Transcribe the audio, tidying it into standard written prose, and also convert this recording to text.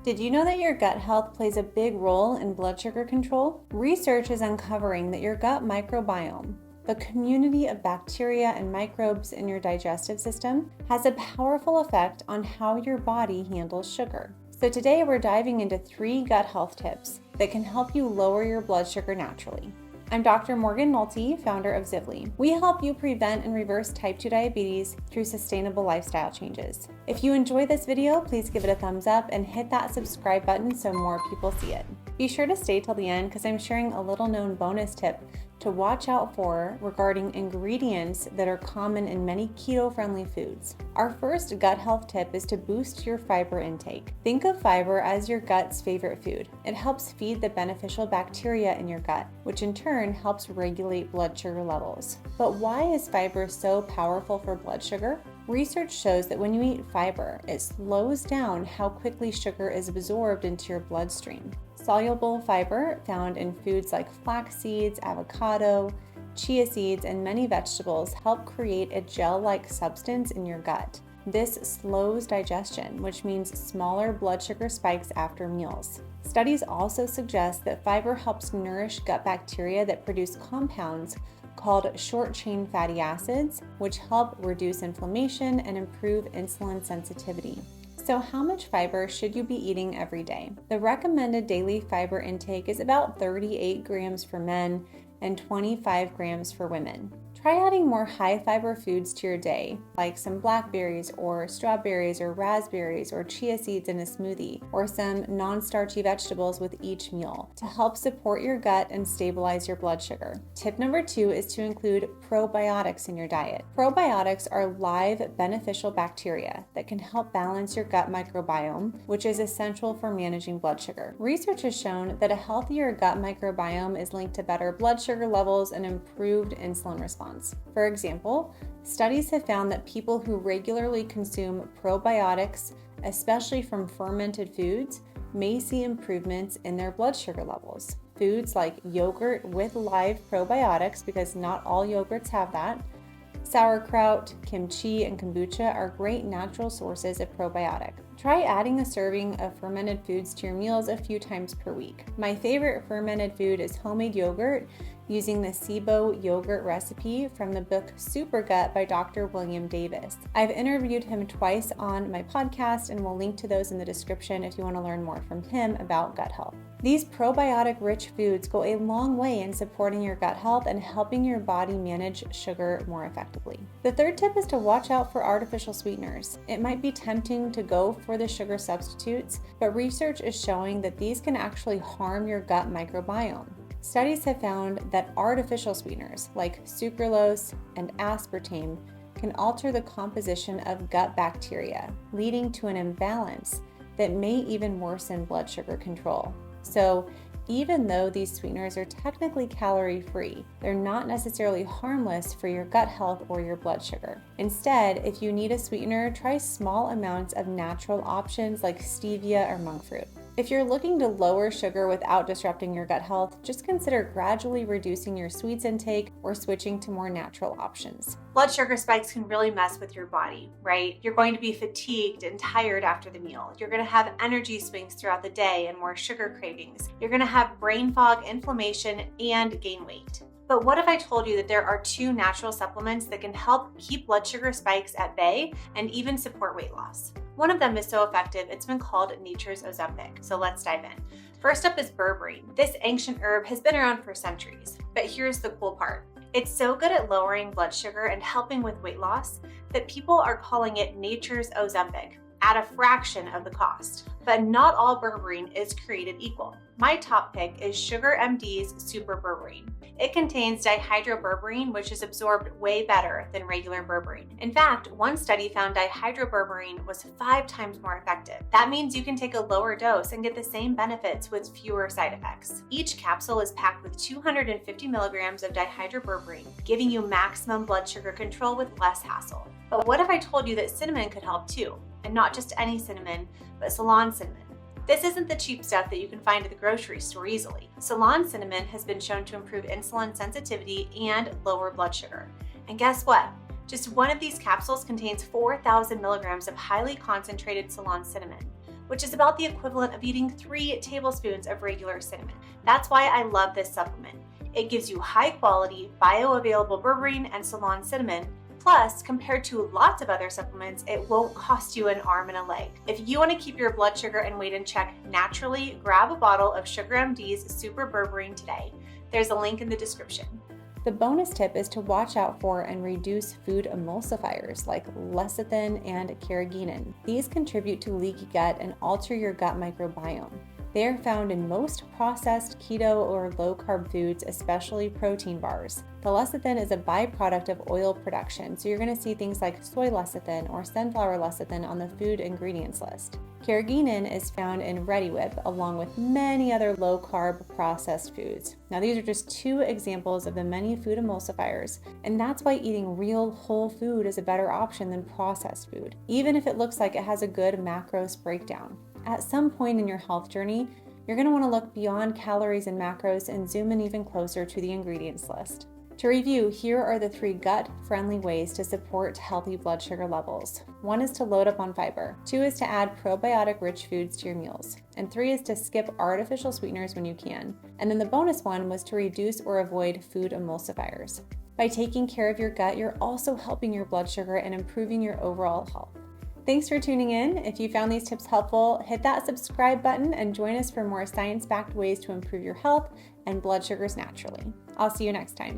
Did you know that your gut health plays a big role in blood sugar control? Research is uncovering that your gut microbiome, the community of bacteria and microbes in your digestive system, has a powerful effect on how your body handles sugar. So today we're diving into 3 gut health tips that can help you lower your blood sugar naturally. I'm Dr. Morgan Nolte, founder of Zivli. We help you prevent and reverse type 2 diabetes through sustainable lifestyle changes. If you enjoy this video, please give it a thumbs up and hit that subscribe button so more people see it. Be sure to stay till the end because I'm sharing a little known bonus tip to watch out for regarding ingredients that are common in many keto-friendly foods. Our first gut health tip is to boost your fiber intake. Think of fiber as your gut's favorite food. It helps feed the beneficial bacteria in your gut, which in turn helps regulate blood sugar levels. But why is fiber so powerful for blood sugar? Research shows that when you eat fiber, it slows down how quickly sugar is absorbed into your bloodstream. Soluble fiber found in foods like flax seeds, avocado, chia seeds, and many vegetables help create a gel-like substance in your gut. This slows digestion, which means smaller blood sugar spikes after meals. Studies also suggest that fiber helps nourish gut bacteria that produce compounds called short-chain fatty acids, which help reduce inflammation and improve insulin sensitivity. So how much fiber should you be eating every day? The recommended daily fiber intake is about 38 grams for men and 25 grams for women. Try adding more high fiber foods to your day, like some blackberries or strawberries or raspberries or chia seeds in a smoothie, or some non-starchy vegetables with each meal to help support your gut and stabilize your blood sugar. Tip number 2 is to include probiotics in your diet. Probiotics are live beneficial bacteria that can help balance your gut microbiome, which is essential for managing blood sugar. Research has shown that a healthier gut microbiome is linked to better blood sugar levels and improved insulin response. For example, studies have found that people who regularly consume probiotics, especially from fermented foods, may see improvements in their blood sugar levels. Foods like yogurt with live probiotics, because not all yogurts have that, sauerkraut, kimchi, and kombucha are great natural sources of probiotic. Try adding a serving of fermented foods to your meals a few times per week. My favorite fermented food is homemade yogurt using the SIBO yogurt recipe from the book Super Gut by Dr. William Davis. I've interviewed him twice on my podcast and will link to those in the description if you want to learn more from him about gut health. These probiotic-rich foods go a long way in supporting your gut health and helping your body manage sugar more effectively. The third tip is to watch out for artificial sweeteners. It might be tempting to go for the sugar substitutes, but research is showing that these can actually harm your gut microbiome. Studies have found that artificial sweeteners like sucralose and aspartame can alter the composition of gut bacteria, leading to an imbalance that may even worsen blood sugar control. So, even though these sweeteners are technically calorie-free, they're not necessarily harmless for your gut health or your blood sugar. Instead, if you need a sweetener, try small amounts of natural options like stevia or monk fruit. If you're looking to lower sugar without disrupting your gut health, just consider gradually reducing your sweets intake or switching to more natural options. Blood sugar spikes can really mess with your body, right? You're going to be fatigued and tired after the meal. You're going to have energy swings throughout the day and more sugar cravings. You're going to have brain fog, inflammation, and gain weight. But what if I told you that there are 2 natural supplements that can help keep blood sugar spikes at bay and even support weight loss? One of them is so effective, it's been called nature's Ozempic. So let's dive in. First up is berberine. This ancient herb has been around for centuries, but here's the cool part. It's so good at lowering blood sugar and helping with weight loss that people are calling it nature's Ozempic at a fraction of the cost. But not all berberine is created equal. My top pick is Sugar MD's Super Berberine. It contains dihydroberberine, which is absorbed way better than regular berberine. In fact, one study found dihydroberberine was 5 times more effective. That means you can take a lower dose and get the same benefits with fewer side effects. Each capsule is packed with 250 milligrams of dihydroberberine, giving you maximum blood sugar control with less hassle. But what if I told you that cinnamon could help too? And not just any cinnamon, but Ceylon cinnamon. This isn't the cheap stuff that you can find at the grocery store easily. Ceylon cinnamon has been shown to improve insulin sensitivity and lower blood sugar. And guess what? Just one of these capsules contains 4,000 milligrams of highly concentrated Ceylon cinnamon. which is about the equivalent of eating 3 tablespoons of regular cinnamon. That's why I love this supplement. It gives you high quality, bioavailable berberine and Ceylon cinnamon. Plus, compared to lots of other supplements, it won't cost you an arm and a leg. If you want to keep your blood sugar and weight in check naturally, grab a bottle of Sugar MD's Super Berberine today. There's a link in the description. The bonus tip is to watch out for and reduce food emulsifiers like lecithin and carrageenan. These contribute to leaky gut and alter your gut microbiome. They are found in most processed keto or low-carb foods, especially protein bars. The lecithin is a byproduct of oil production, so you're going to see things like soy lecithin or sunflower lecithin on the food ingredients list. Carrageenan is found in Reddi-wip, along with many other low-carb processed foods. Now, these are just 2 examples of the many food emulsifiers, and that's why eating real whole food is a better option than processed food, even if it looks like it has a good macros breakdown. At some point in your health journey, you're going to want to look beyond calories and macros and zoom in even closer to the ingredients list. To review, here are the 3 gut-friendly ways to support healthy blood sugar levels. 1 is to load up on fiber, 2 is to add probiotic-rich foods to your meals, and 3 is to skip artificial sweeteners when you can. And then the bonus one was to reduce or avoid food emulsifiers. By taking care of your gut, you're also helping your blood sugar and improving your overall health. Thanks for tuning in. If you found these tips helpful, hit that subscribe button and join us for more science-backed ways to improve your health and blood sugars naturally. I'll see you next time.